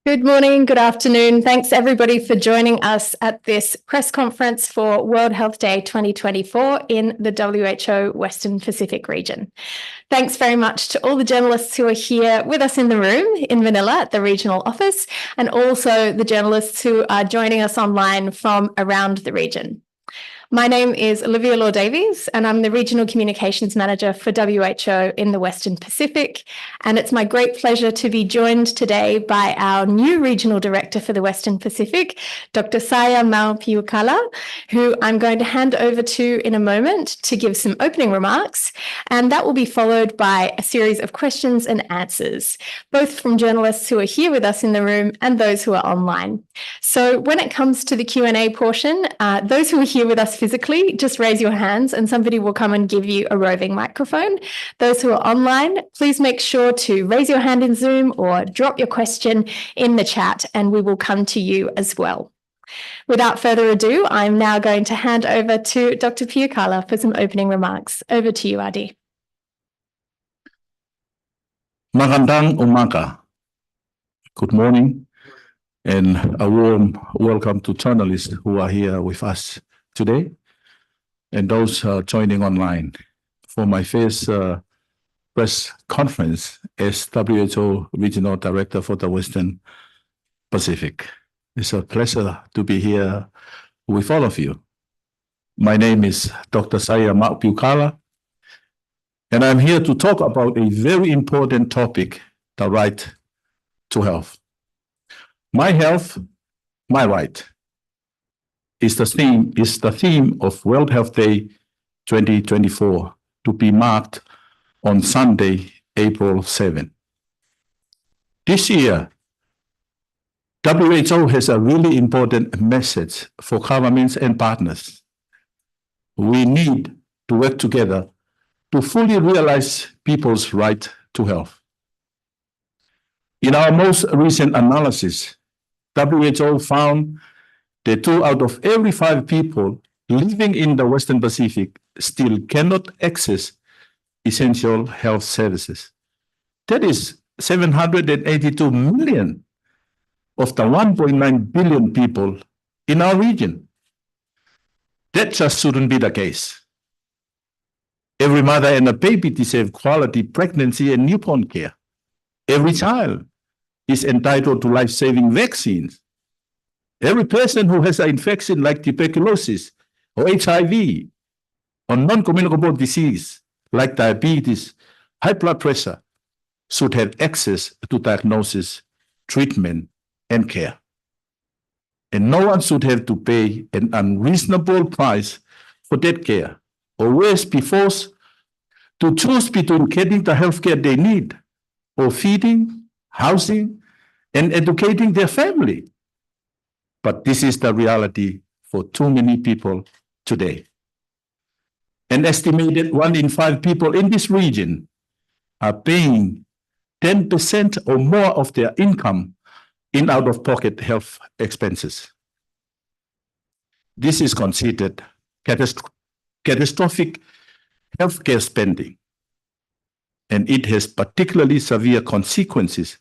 Good morning, good afternoon. Thanks everybody for joining us at this press conference for World Health Day 2024 in the WHO Western Pacific region. Thanks very much to all the journalists who are here with us in the room in Manila at the regional office, and also the journalists who are joining us online from around the region. My name is Olivia Law-Davies, and I'm the Regional Communications Manager for WHO in the Western Pacific. And it's my great pleasure to be joined today by our new Regional Director for the Western Pacific, Dr. Saya Mau-Piukala, who I'm going to hand over to in a moment to give some opening remarks. And that will be followed by a series of questions and answers, both from journalists who are here with us in the room and those who are online. So when it comes to the Q&A portion, those who are here with us physically, just raise your hands and somebody will come and give you a roving microphone. Those who are online, please make sure to raise your hand in Zoom or drop your question in the chat and we will come to you as well. Without further ado, I'm now going to hand over to Dr. Piukala for some opening remarks. Over to you, Adi. Magandang umaga. Good morning and a warm welcome to journalists who are here with us today and those joining online for my first press conference as WHO Regional Director for the Western Pacific. It's a pleasure to be here with all of you. My name is Dr. Saya Mau-Piukala, and I'm here to talk about a very important topic, the right to health. My health, my right is the theme of World Health Day 2024 to be marked on Sunday, April 7. This year, WHO has a really important message for governments and partners. We need to work together to fully realize people's right to health. In our most recent analysis, WHO found that 2 out of every 5 people living in the Western Pacific still cannot access essential health services. That is 782 million of the 1.9 billion people in our region. That just shouldn't be the case. Every mother and a baby deserve quality pregnancy and newborn care. Every child is entitled to life-saving vaccines. Every person who has an infection like tuberculosis or HIV or non-communicable disease like diabetes, high blood pressure should have access to diagnosis, treatment, and care. And no one should have to pay an unreasonable price for that care, or worse, be forced to choose between getting the health care they need or feeding, housing, and educating their family. But this is the reality for too many people today. An estimated 1 in 5 people in this region are paying 10% or more of their income in out-of-pocket health expenses. This is considered catastrophic healthcare spending, and it has particularly severe consequences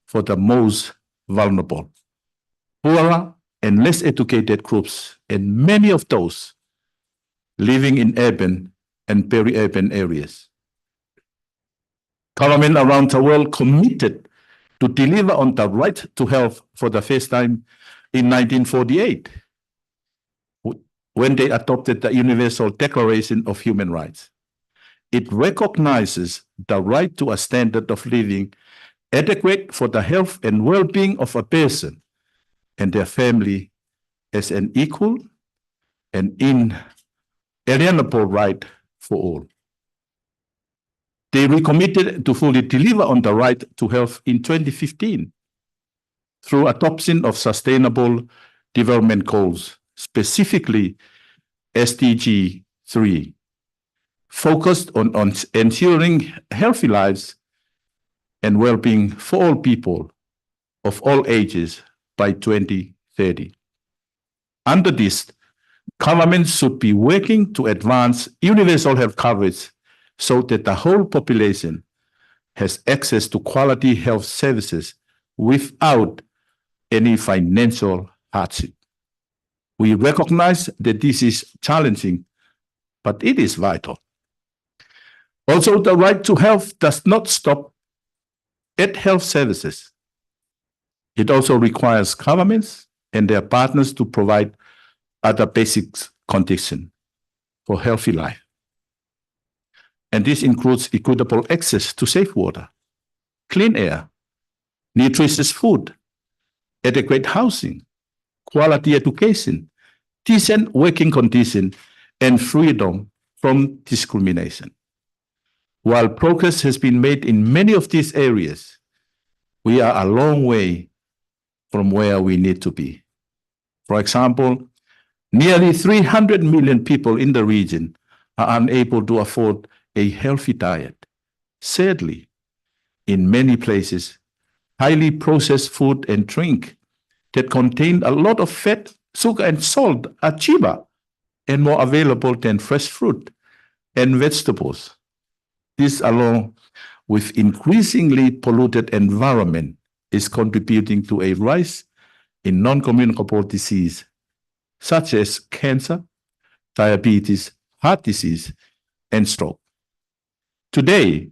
for the most vulnerable, poorer and less educated groups, and many of those living in urban and peri-urban areas. Governments around the world committed to deliver on the right to health for the first time in 1948, when they adopted the Universal Declaration of Human Rights. It recognizes the right to a standard of living adequate for the health and well-being of a person and their family as an equal and inalienable right for all. They recommitted to fully deliver on the right to health in 2015 through adoption of Sustainable Development Goals, specifically SDG 3, focused on ensuring healthy lives and well-being for all people of all ages by 2030. Under this, governments should be working to advance universal health coverage so that the whole population has access to quality health services without any financial hardship. We recognize that this is challenging, but it is vital. Also, the right to health does not stop at health services. It also requires governments and their partners to provide other basic conditions for healthy life. And this includes equitable access to safe water, clean air, nutritious food, adequate housing, quality education, decent working conditions, and freedom from discrimination. While progress has been made in many of these areas, we are a long way from where we need to be. For example, nearly 300 million people in the region are unable to afford a healthy diet. Sadly, in many places, highly processed food and drink that contain a lot of fat, sugar, and salt are cheaper and more available than fresh fruit and vegetables. This, along with increasingly polluted environment, is contributing to a rise in non-communicable disease such as cancer, diabetes, heart disease, and stroke. Today,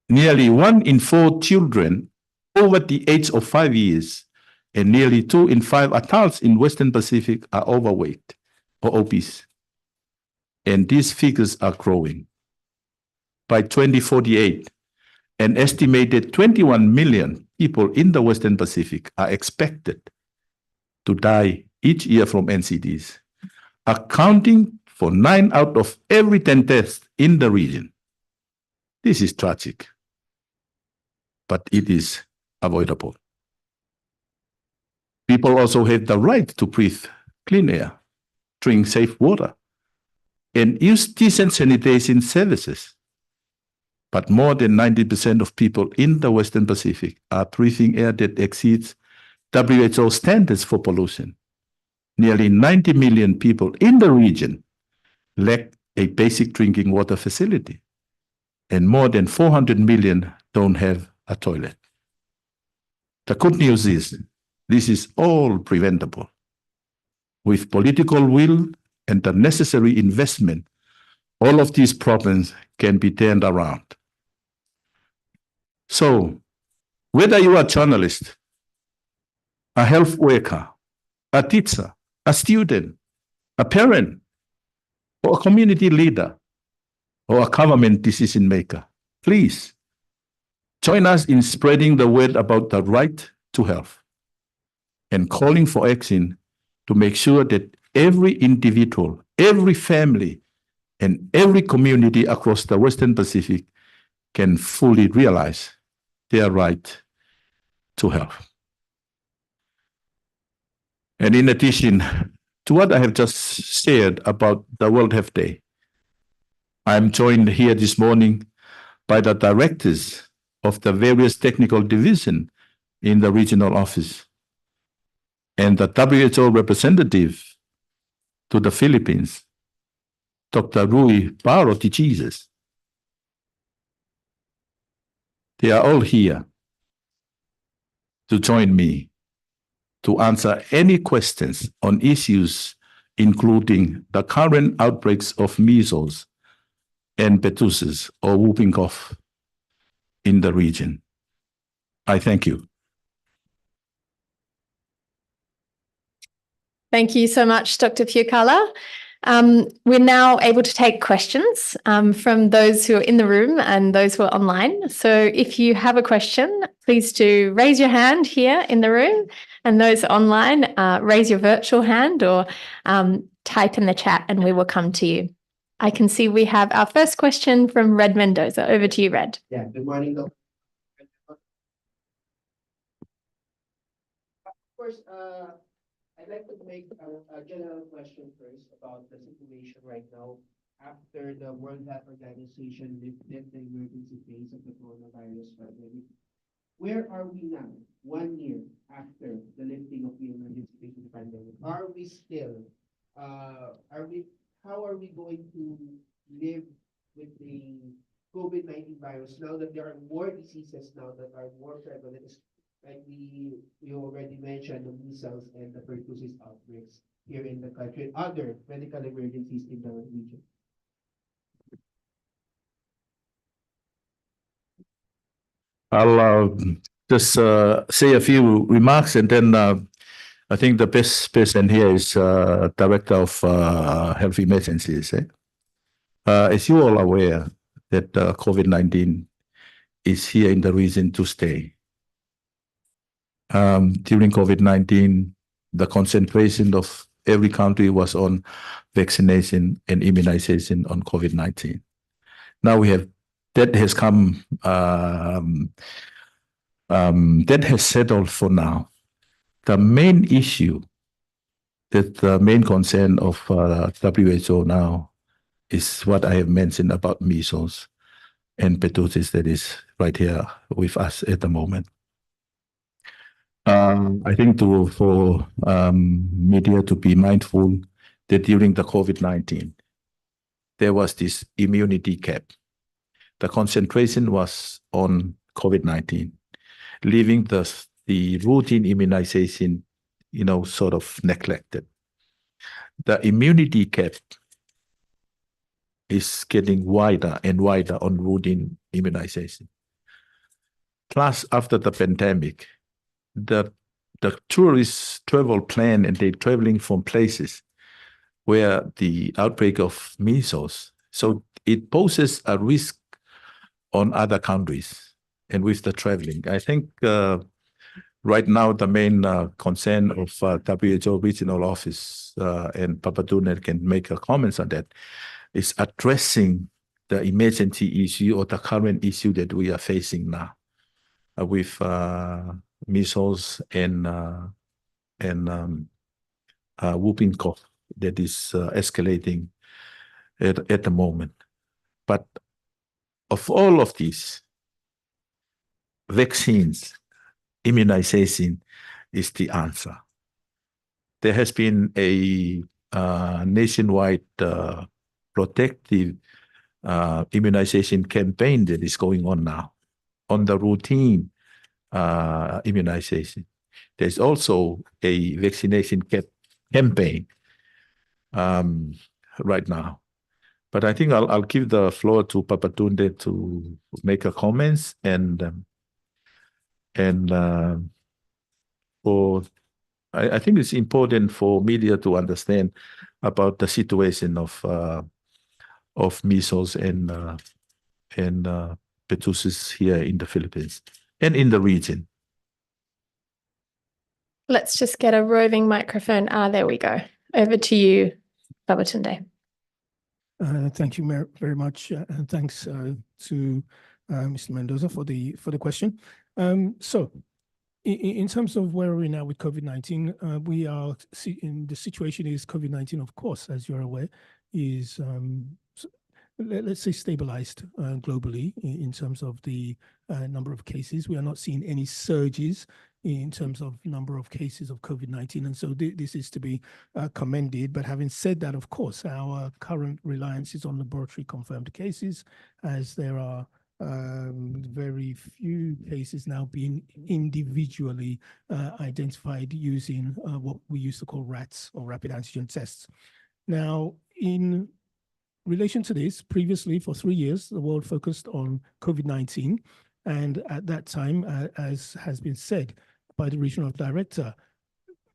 nearly 1 in 4 children over the age of 5 years and nearly 2 in 5 adults in Western Pacific are overweight or obese. And these figures are growing. By 2048, an estimated 21 million people in the Western Pacific are expected to die each year from NCDs, accounting for 9 out of every 10 deaths in the region. This is tragic, but it is avoidable. People also have the right to breathe clean air, drink safe water, and use decent sanitation services. But more than 90% of people in the Western Pacific are breathing air that exceeds WHO standards for pollution. Nearly 90 million people in the region lack a basic drinking water facility, and more than 400 million don't have a toilet. The good news is this is all preventable. With political will and the necessary investment, all of these problems can be turned around. So, whether you are a journalist, a health worker, a teacher, a student, a parent, or a community leader, or a government decision maker, please join us in spreading the word about the right to health and calling for action to make sure that every individual, every family, and every community across the Western Pacific can fully realize their right to health. And in addition to what I have just shared about the World Health Day, I'm joined here this morning by the directors of the various technical divisions in the regional office and the WHO representative to the Philippines, Dr. Rui Paro de Jesus. They are all here to join me to answer any questions on issues including the current outbreaks of measles and pertussis or whooping cough in the region. I thank you. Thank you so much, Dr. Fiucala. We're now able to take questions from those who are in the room and those who are online. So if you have a question, please do raise your hand here in the room, and those online, raise your virtual hand or type in the chat and we will come to you. I can see we have our first question from Red Mendoza. Over to you, Red. Yeah, good morning, Doctor. Of course, I'd like to make a general question first about the situation right now after the World Health Organization lifted the emergency phase of the coronavirus pandemic. Where are we now, 1 year after the lifting of the emergency phase of the pandemic? Are we still, how are we going to live with the COVID-19 virus now that there are more diseases now that are more prevalent, like we already mentioned the measles and the pertussis outbreaks here in the country and other medical emergencies in the region. I'll just say a few remarks, and then I think the best person here is Director of Health Emergencies. As you all aware, that COVID-19 is here in the region to stay. During COVID-19, the concentration of every country was on vaccination and immunization on COVID-19. Now that has come, that has settled for now. The main issue, the main concern of WHO now is what I have mentioned about measles and pertussis that is right here with us at the moment. I think for media to be mindful that during the COVID-19, there was this immunity cap. The concentration was on COVID-19, leaving the routine immunization, sort of neglected. The immunity cap is getting wider and wider on routine immunization. Plus, after the pandemic, the tourists travel plan and they're traveling from places where the outbreak of measles. So it poses a risk on other countries and with the traveling. I think right now the main concern of WHO regional office and Papaduna can make a comments on that is addressing the emergency issue or the current issue that we are facing now with measles and whooping cough that is escalating at the moment. But of all of these, vaccines, immunization is the answer. There has been a nationwide protective immunization campaign that is going on now on the routine immunization. There's also a vaccination campaign right now. But I think I'll give the floor to Papatunde to make a comments and I think it's important for media to understand about the situation of measles and pertussis here in the Philippines and in the region. Let's just get a roving microphone. There we go. Over to you, Babatunde. Thank you very much, and thanks to Mr. Mendoza for the question. So, in terms of where we're now with COVID-19, we are in the situation is COVID-19, of course, as you're aware, is let's say stabilized globally in terms of the number of cases. We are not seeing any surges in terms of number of cases of COVID-19. And so this is to be commended. But having said that, of course, our current reliance is on laboratory confirmed cases, as there are very few cases now being individually identified using what we used to call RATs, or rapid antigen tests. Now, in relation to this, previously for 3 years, the world focused on COVID-19. And at that time, as has been said by the regional director,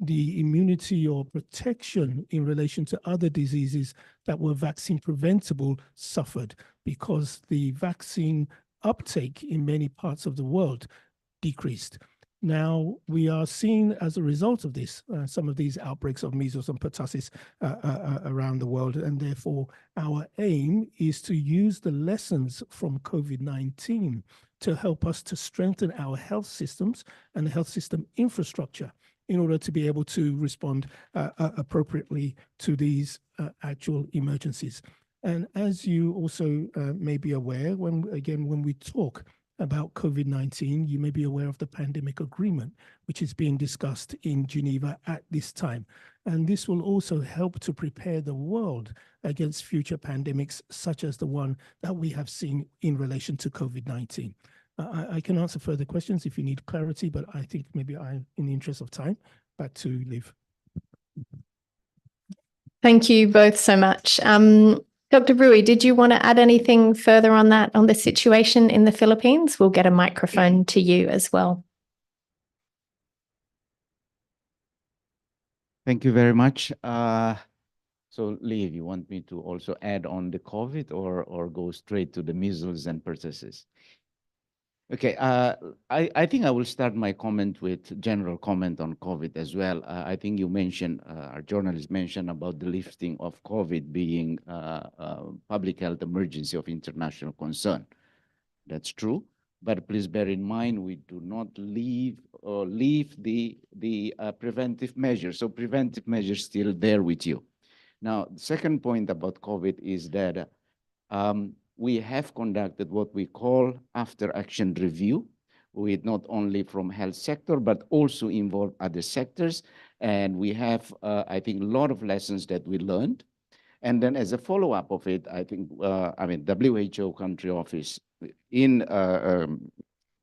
the immunity or protection in relation to other diseases that were vaccine preventable suffered because the vaccine uptake in many parts of the world decreased. Now, we are seeing as a result of this, some of these outbreaks of measles and pertussis around the world. And therefore, our aim is to use the lessons from COVID-19 to help us to strengthen our health systems and the health system infrastructure in order to be able to respond appropriately to these actual emergencies. And as you also may be aware, when we talk about COVID-19, you may be aware of the pandemic agreement, which is being discussed in Geneva at this time. And this will also help to prepare the world against future pandemics, such as the one that we have seen in relation to COVID-19. I can answer further questions if you need clarity, but I think maybe in the interest of time, back to Liv. Thank you both so much. Dr. Rui, did you want to add anything further on that, on the situation in the Philippines? We'll get a microphone to you as well. Thank you very much. So, Liv, you want me to also add on the COVID or go straight to the measles and pertussis? Okay, I think I will start my comment with general comment on COVID as well. I think you mentioned, our journalist mentioned about the lifting of COVID being public health emergency of international concern. That's true, but please bear in mind, we do not leave the preventive measures. So preventive measures still there with you. Now, the second point about COVID is that we have conducted what we call after-action review, with not only from health sector, but also involve other sectors. And we have, I think, a lot of lessons that we learned. And then as a follow-up of it, I think, WHO country office, in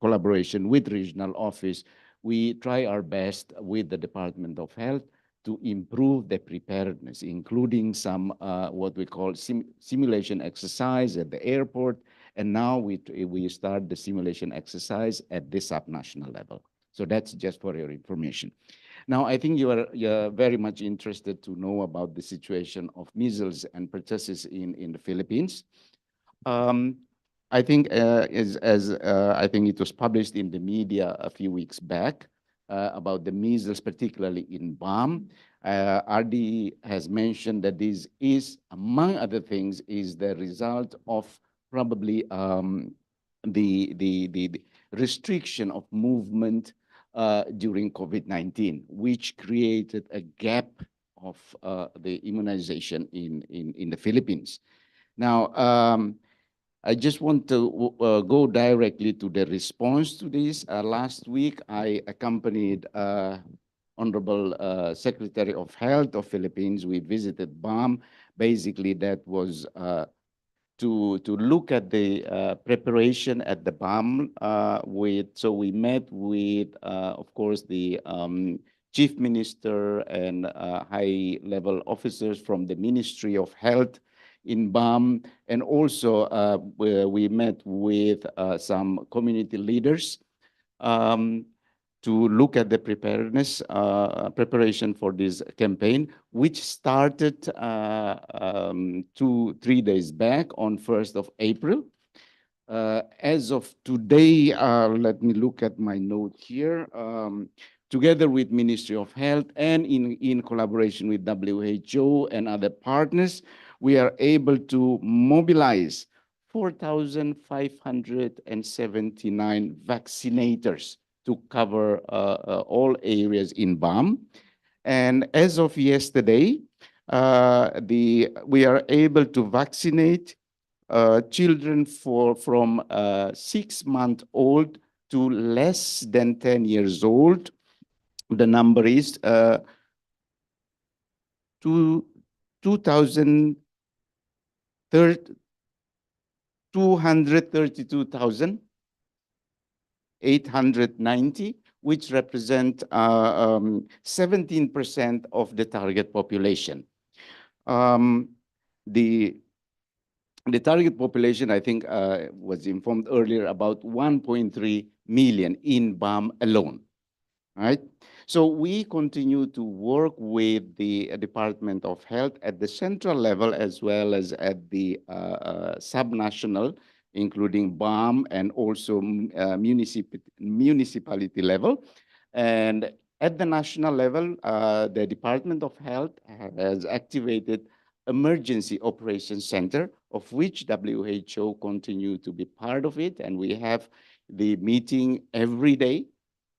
collaboration with regional office, we try our best with the Department of Health to improve the preparedness, including some what we call simulation exercise at the airport. And now we start the simulation exercise at the subnational level. So that's just for your information. Now, I think you're very much interested to know about the situation of measles and pertussis in the Philippines. I think I think it was published in the media a few weeks back about the measles, particularly in BAM. RD has mentioned that this is, among other things, is the result of probably the restriction of movement during COVID-19, which created a gap of the immunization in the Philippines. Now, I just want to go directly to the response to this. Last week, I accompanied Honorable Secretary of Health of Philippines. We visited BAM. Basically, that was to look at the preparation at the BAM. So we met with, of course, the Chief Minister and high-level officers from the Ministry of Health in BAM, and also we met with some community leaders to look at the preparedness, preparation for this campaign, which started 2-3 days back on 1st of April. As of today, let me look at my note here. Together with Ministry of Health and in collaboration with WHO and other partners, we are able to mobilize 4,579 vaccinators to cover all areas in BAM. And as of yesterday, we are able to vaccinate children from 6-month-old to less than 10 years old. The number is 232,890, which represent 17% of the target population. The target population, I think, was informed earlier, about 1.3 million in BAM alone, right? So we continue to work with the Department of Health at the central level as well as at the subnational, including BAM and also municipality level. And at the national level, the Department of Health has activated Emergency Operations Center, of which WHO continue to be part of it. And we have the meeting every day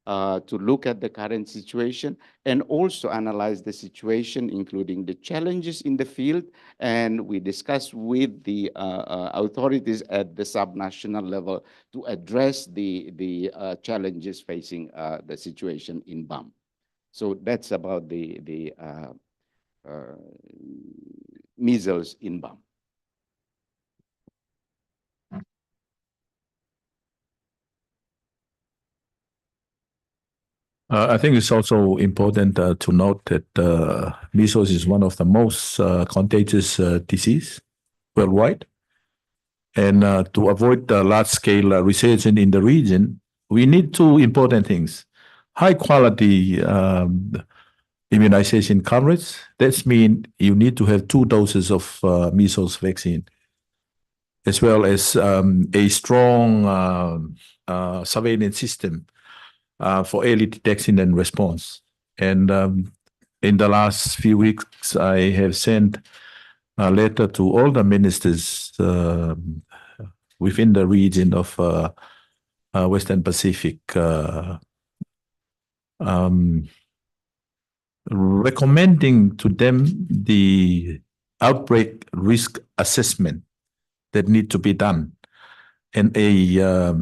to look at the current situation and also analyze the situation, including the challenges in the field. And we discuss with the authorities at the subnational level to address the challenges facing the situation in BAM. So that's about the measles in BAM. I think it's also important to note that measles is one of the most contagious disease worldwide. And to avoid the large-scale recession in the region, we need two important things. High-quality immunization coverage. That means you need to have 2 doses of measles vaccine, as well as a strong surveillance system for early detection and response. And in the last few weeks, I have sent a letter to all the ministers within the region of Western Pacific, recommending to them the outbreak risk assessment that need to be done, and a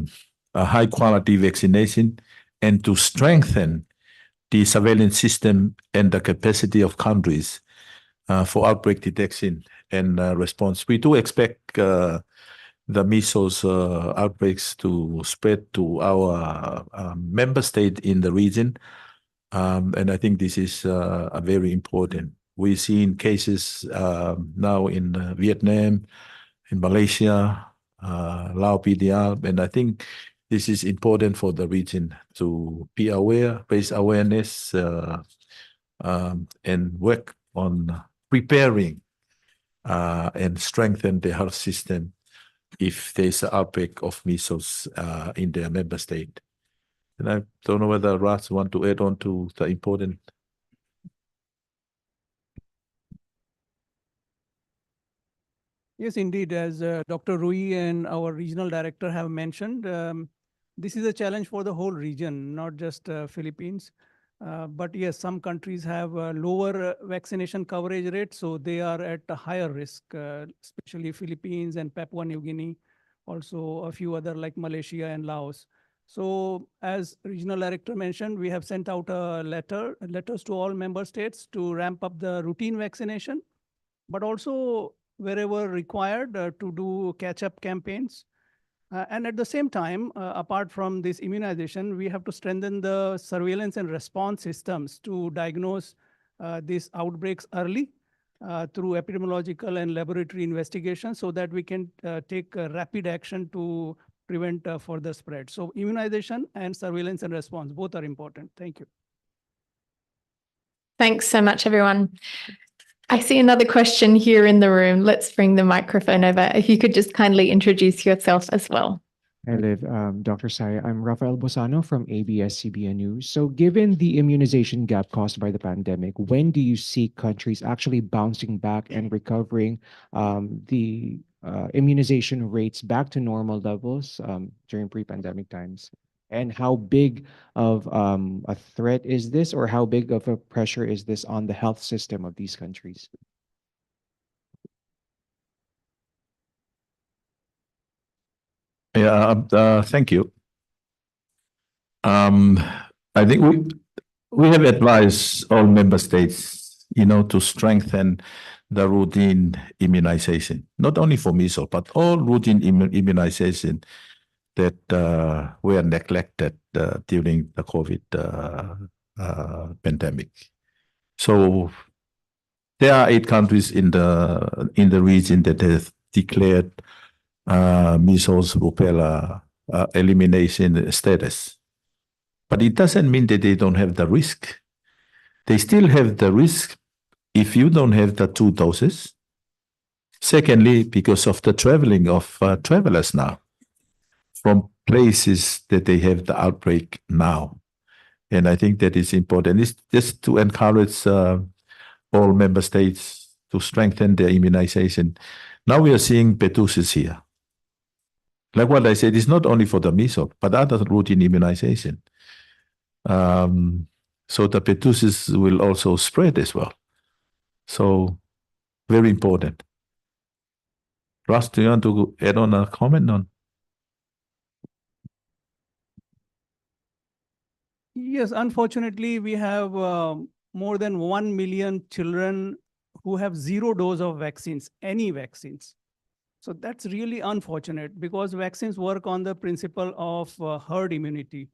high quality vaccination, and to strengthen the surveillance system and the capacity of countries for outbreak detection and response. We do expect the measles outbreaks to spread to our member state in the region. And I think this is very important. We've seen cases now in Vietnam, in Malaysia, Laos, PDR, and I think this is important for the region to be aware, raise awareness, and work on preparing and strengthen the health system if there's an outbreak of measles in their member state. And I don't know whether Ras want to add on to the important. Yes, indeed, as Dr. Rui and our regional director have mentioned, this is a challenge for the whole region, not just Philippines. But yes, some countries have lower vaccination coverage rate, so they are at a higher risk, especially Philippines and Papua New Guinea, also a few other like Malaysia and Laos. So as regional director mentioned, we have sent out letters to all member states to ramp up the routine vaccination, but also wherever required to do catch-up campaigns. And at the same time, apart from this immunization, we have to strengthen the surveillance and response systems to diagnose these outbreaks early through epidemiological and laboratory investigation so that we can take rapid action to prevent further spread. So immunization and surveillance and response, both are important. Thank you. Thanks so much, everyone. I see another question here in the room. Let's bring the microphone over. If you could just kindly introduce yourself as well. Hi, Liv. Dr. Sai, I'm Rafael Bosano from ABS-CBN News. So given the immunization gap caused by the pandemic, when do you see countries actually bouncing back and recovering the immunization rates back to normal levels during pre-pandemic times? And how big of a threat is this, or how big of a pressure is this on the health system of these countries? Yeah, thank you. I think we have advised all member states, to strengthen the routine immunization, not only for measles, but all routine immunization that were neglected during the COVID pandemic. So there are 8 countries in the region that have declared measles, rubella elimination status. But it doesn't mean that they don't have the risk. They still have the risk if you don't have the 2 doses. Secondly, because of the traveling of travelers now from places that they have the outbreak now. And I think that is important. It's just to encourage all member states to strengthen their immunization. Now we are seeing pertussis here. Like what I said, it's not only for the measles, but other routine immunization. So the pertussis will also spread as well. So very important. Ross, do you want to add on a comment on? Yes, unfortunately, we have more than 1 million children who have 0 dose of vaccines, any vaccines. So that's really unfortunate because vaccines work on the principle of herd immunity.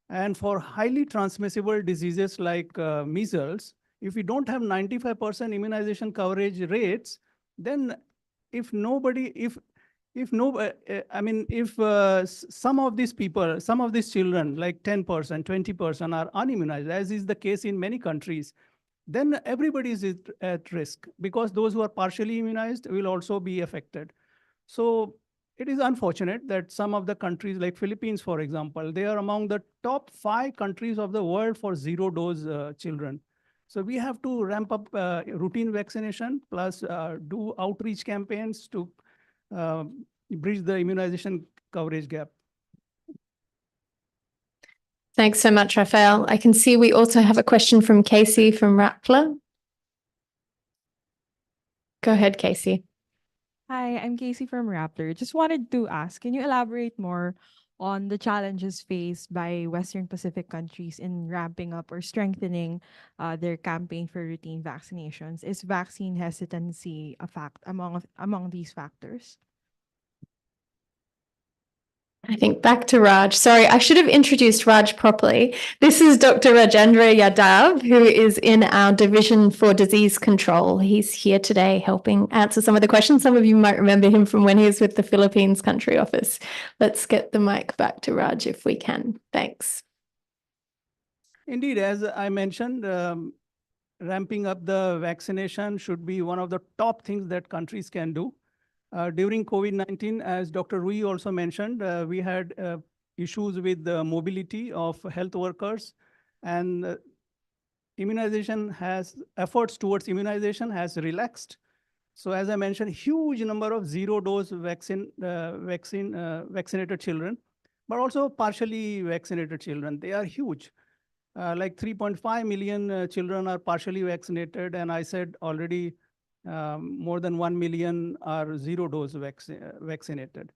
And for highly transmissible diseases like measles, if we don't have 95% immunization coverage rates, then if nobody, if no, I mean, if some of these people, some of these children, like 10%, 20% are unimmunized, as is the case in many countries, then everybody is at risk, because those who are partially immunized will also be affected. So it is unfortunate that some of the countries like Philippines, for example, they are among the top 5 countries of the world for 0-dose children. So we have to ramp up routine vaccination, plus do outreach campaigns to bridge the immunization coverage gap. Thanks so much, Raphael. I can see we also have a question from Casey from Rappler. Go ahead, Casey. Hi, I'm Casey from Rappler. Just wanted to ask, can you elaborate more on the challenges faced by Western Pacific countries in ramping up or strengthening their campaign for routine vaccinations? Is vaccine hesitancy a fact among these factors? I think back to Raj. Sorry, I should have introduced Raj properly. This is Dr. Rajendra Yadav, who is in our Division for Disease Control. He's here today helping answer some of the questions. Some of you might remember him from when he was with the Philippines country office. Let's get the mic back to Raj if we can. Thanks. Indeed, as I mentioned, ramping up the vaccination should be one of the top things that countries can do. During COVID-19, as Dr. Rui also mentioned, we had issues with the mobility of health workers, and efforts towards immunization has relaxed. So as I mentioned, huge number of 0-dose vaccinated children, but also partially vaccinated children. They are huge. Like 3.5 million children are partially vaccinated, and I said already more than 1 million are 0-dose vaccinated.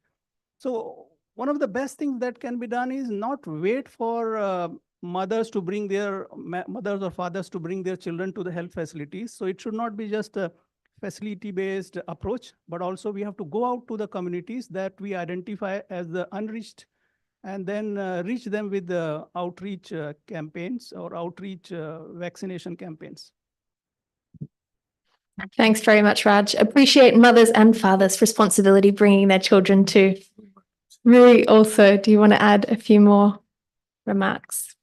So one of the best things that can be done is not wait for mothers or fathers to bring their children to the health facilities. So it should not be just a facility-based approach, but also we have to go out to the communities that we identify as the unreached, and then reach them with the outreach campaigns or outreach vaccination campaigns. Thanks very much, Raj. Appreciate mothers and fathers' responsibility bringing their children to. Rui, also, do you want to add a few more remarks?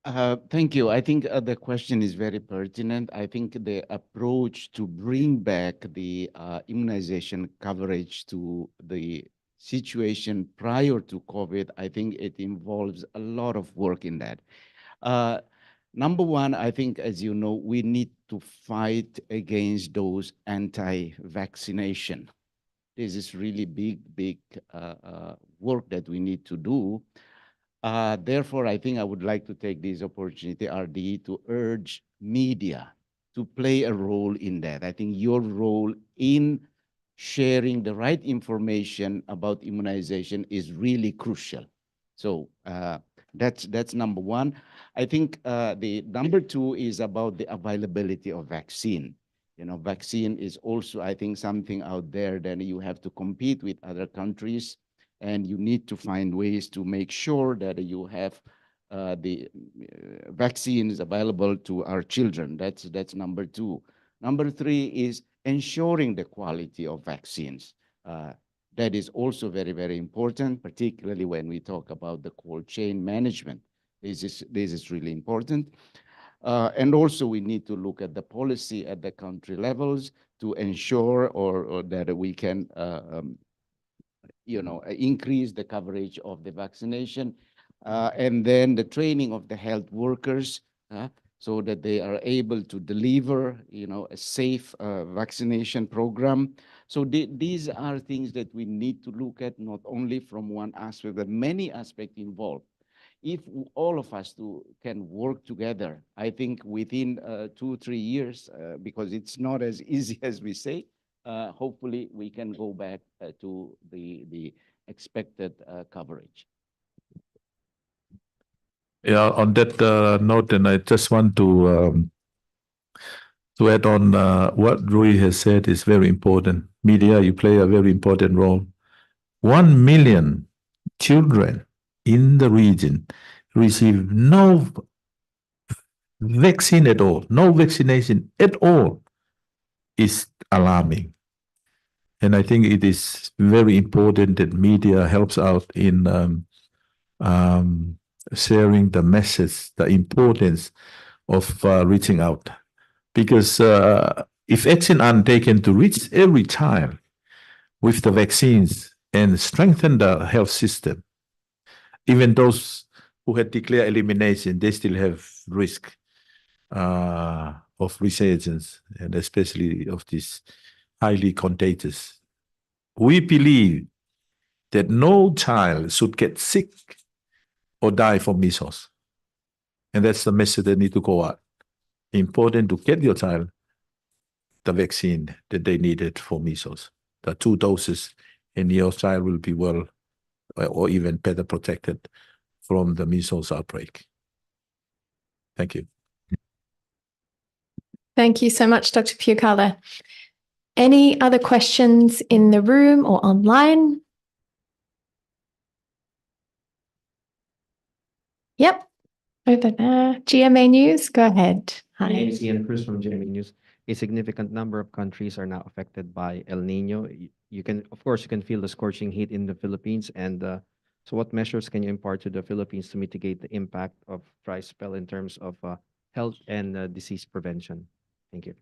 Thank you. I think the question is very pertinent. I think the approach to bring back the immunization coverage to the situation prior to COVID, I think it involves a lot of work in that. Number one, I think, as you know, we need to fight against those anti-vaccination. This is really big work that we need to do. Therefore, I think I would like to take this opportunity, RD, to urge media to play a role in that. I think your role in sharing the right information about immunization is really crucial. So that's number one. I think the number two is about the availability of vaccine. You know, vaccine is also, I think, something out there that you have to compete with other countries, and you need to find ways to make sure that you have the vaccines available to our children. That's number two. Number three is ensuring the quality of vaccines. That is also very, very important, particularly when we talk about the cold chain management. This is really important. And also we need to look at the policy at the country levels to ensure or that we can increase the coverage of the vaccination, and then the training of the health workers so that they are able to deliver, a safe vaccination program. So these are things that we need to look at, not only from one aspect, but many aspects involved. If all of us can work together, I think within 2-3 years, because it's not as easy as we say, hopefully we can go back to the expected coverage. Yeah, on that note, and I just want to add on what Rui has said is very important. Media, you play a very important role. 1 million children in the region receive no vaccine at all, no vaccination at all, is alarming. And I think it is very important that media helps out in sharing the message, the importance of reaching out. Because if action are taken to reach every child with the vaccines and strengthen the health system, even those who had declared elimination, they still have risk of resurgence, and especially of this highly contagious. We believe that no child should get sick or die from measles. And that's the message that need to go out. Important to get your child the vaccine that they needed for measles. The 2 doses, and your child will be well or even better protected from the measles outbreak. Thank you. Thank you so much, Dr. Piukala. Any other questions in the room or online? Yep, over there. GMA News, go ahead. My name Hi. is Ian Cruz from GMA News. A significant number of countries are now affected by El Nino. You can, of course, you can feel the scorching heat in the Philippines. And so what measures can you impart to the Philippines to mitigate the impact of dry spell in terms of health and disease prevention? Thank you.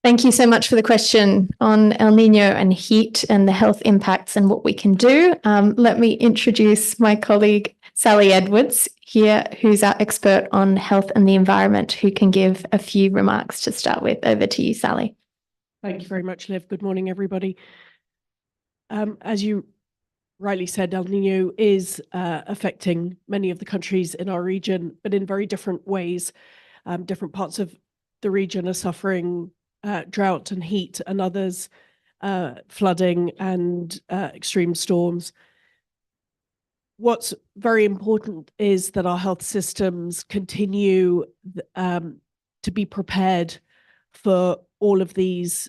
Thank you so much for the question on El Nino and heat and the health impacts and what we can do. Let me introduce my colleague, Sally Edwards, here, who's our expert on health and the environment, who can give a few remarks to start with. Over to you, Sally. Thank you very much, Liv. Good morning, everybody. As you rightly said, El Nino is affecting many of the countries in our region, but in very different ways. Different parts of the region are suffering drought and heat, and others flooding and extreme storms. What's very important is that our health systems continue to be prepared for all of these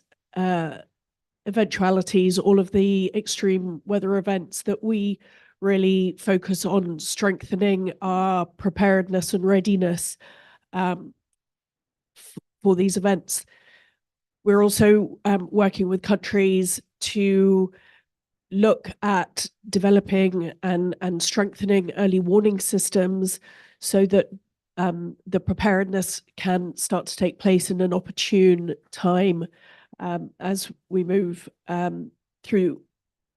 eventualities, all of the extreme weather events, that we really focus on strengthening our preparedness and readiness for these events. We're also working with countries to look at developing and strengthening early warning systems so that the preparedness can start to take place in an opportune time as we move through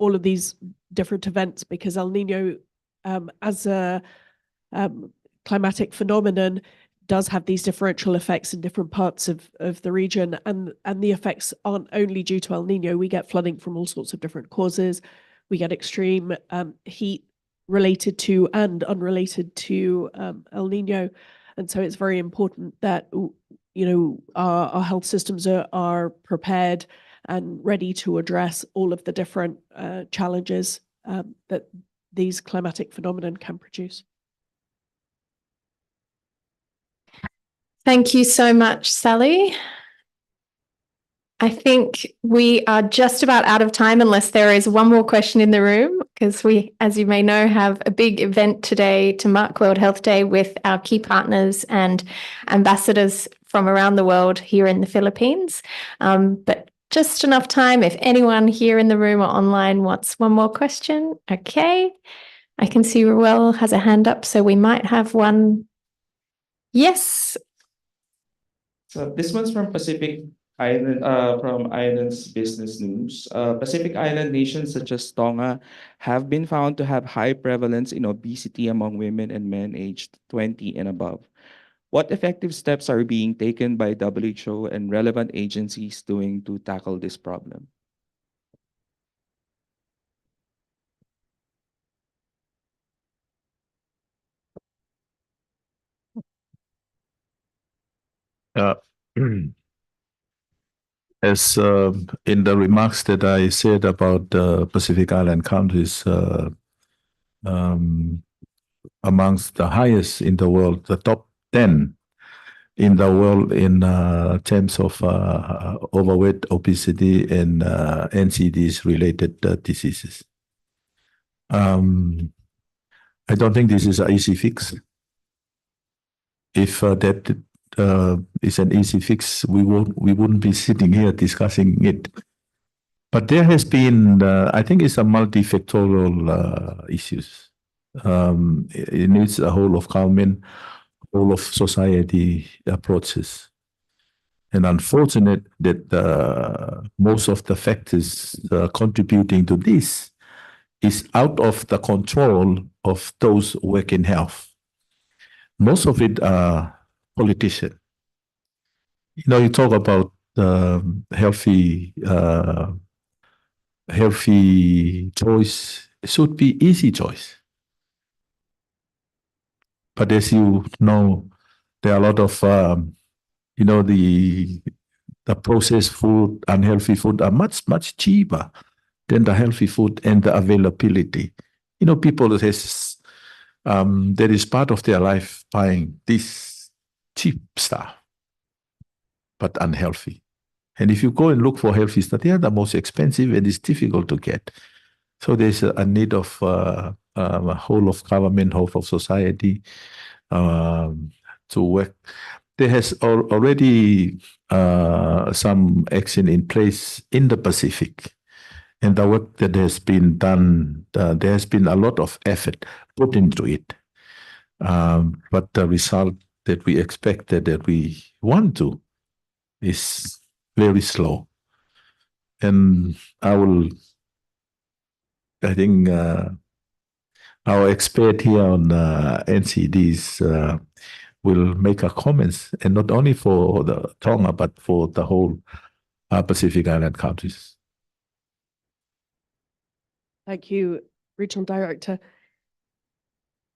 all of these different events, because El Nino, as a climatic phenomenon, does have these differential effects in different parts of the region, and the effects aren't only due to El Nino. We get flooding from all sorts of different causes. We get extreme heat related to and unrelated to El Nino, and so it's very important that our health systems are prepared and ready to address all of the different challenges that these climatic phenomena can produce. Thank you so much, Sally. I think we are just about out of time, unless there is one more question in the room, because we, as you may know, have a big event today to mark World Health Day with our key partners and ambassadors from around the world here in the Philippines. But just enough time if anyone here in the room or online wants one more question. Okay. I can see Ruel has a hand up, so we might have one. Yes. So this one's from Pacific Island, from Islands Business News. Pacific Island nations such as Tonga have been found to have high prevalence in obesity among women and men aged 20 and above. What effective steps are being taken by WHO and relevant agencies doing to tackle this problem? As in the remarks that I said about the Pacific Island countries, amongst the highest in the world, the top 10 in the world in terms of overweight, obesity, and NCDs related diseases. I don't think this is an easy fix. If that is an easy fix, we wouldn't be sitting here discussing it. But there has been, I think it's a multifactorial issues. It needs a whole of government, whole of society approaches. And unfortunate that most of the factors contributing to this is out of the control of those working health. Most of it are politicians. You know, you talk about healthy choice. It should be easy choice. But as you know, there are a lot of you know, the processed food, unhealthy food are much cheaper than the healthy food, and the availability. You know, people that is part of their life buying this cheap stuff, but unhealthy. And if you go and look for healthy stuff, they are the most expensive and it's difficult to get. So there's a need of a whole of government, whole of society to work. There has already some action in place in the Pacific. And the work that has been done, there has been a lot of effort put into it. But the result that we expected, that we want to, is very slow. And I think our expert here on NCDs will make a comments, and not only for the Tonga, but for the whole Pacific Island countries. Thank you, Regional Director.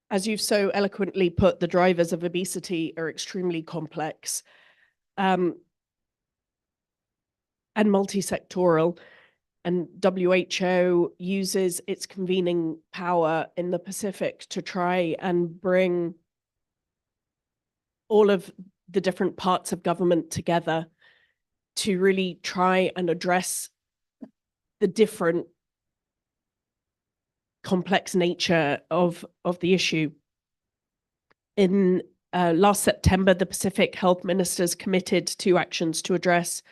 As you've so eloquently put, the drivers of obesity are extremely complex and multi-sectoral, and WHO uses its convening power in the Pacific to try and bring all of the different parts of government together to really try and address the different complex nature of the issue. In last September, the Pacific Health Ministers committed to actions to address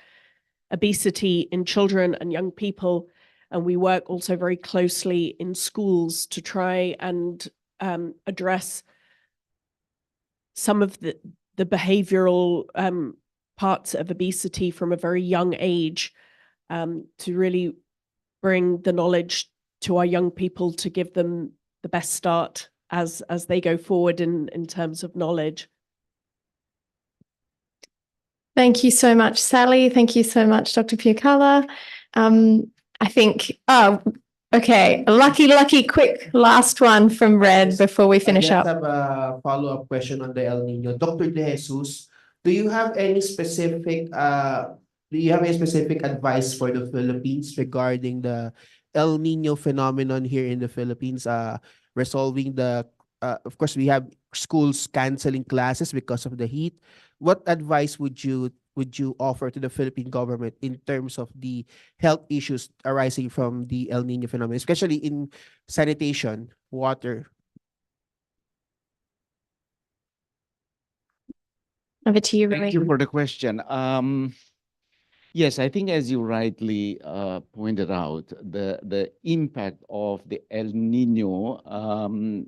obesity in children and young people, and we work also very closely in schools to try and address some of the behavioral parts of obesity from a very young age, to really bring the knowledge to our young people to give them the best start as they go forward in terms of knowledge. Thank you so much, Sally. Thank you so much, Dr. Piakala. I think, okay, lucky, quick last one from Red before we finish up. I have a follow-up question on the El Nino. Dr. De Jesus, do you have any specific advice for the Philippines regarding the El Nino phenomenon here in the Philippines, resolving of course, we have schools canceling classes because of the heat. What advice would you offer to the Philippine government in terms of the health issues arising from the El Nino phenomenon, especially in sanitation, water? Over to you, Thank Rui. you for the question. Yes, I think as you rightly pointed out, the impact of the El Nino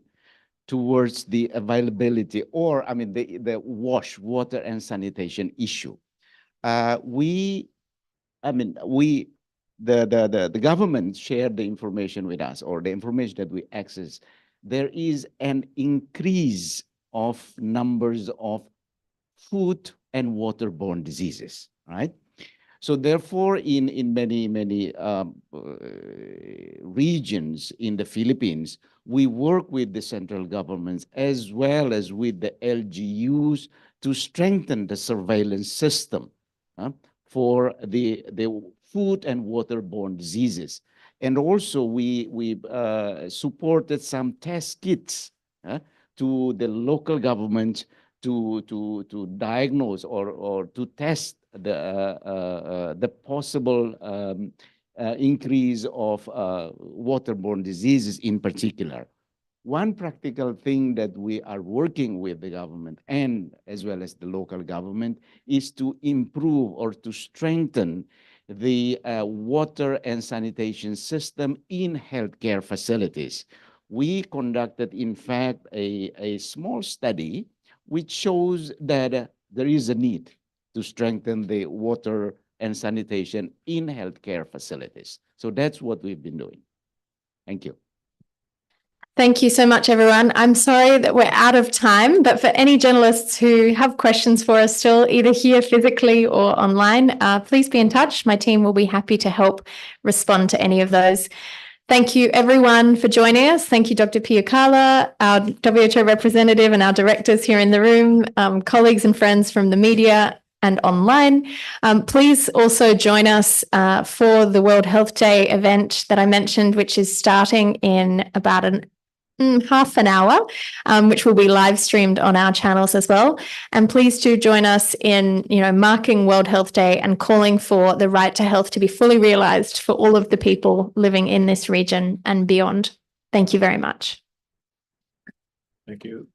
towards the availability, or I mean the water and sanitation issue. The government shared the information with us, or the information that we access. There is an increase of numbers of food and waterborne diseases, right? So therefore, in many regions in the Philippines, we work with the central governments as well as with the LGUs to strengthen the surveillance system for the food and waterborne diseases. And also we supported some test kits to the local government to diagnose or to test the possible increase of waterborne diseases in particular. One practical thing that we are working with the government and as well as the local government is to improve or to strengthen the water and sanitation system in healthcare facilities. We conducted, in fact, a small study which shows that there is a need to strengthen the water and sanitation in healthcare facilities. So that's what we've been doing. Thank you. Thank you so much, everyone. I'm sorry that we're out of time, but for any journalists who have questions for us still, either here physically or online, please be in touch. My team will be happy to help respond to any of those. Thank you, everyone, for joining us. Thank you, Dr. Piakala, our WHO representative and our directors here in the room, colleagues and friends from the media and online. Please also join us for the World Health Day event that I mentioned, which is starting in about half an hour, which will be live streamed on our channels as well. And please do join us in, marking World Health Day and calling for the right to health to be fully realized for all of the people living in this region and beyond. Thank you very much. Thank you.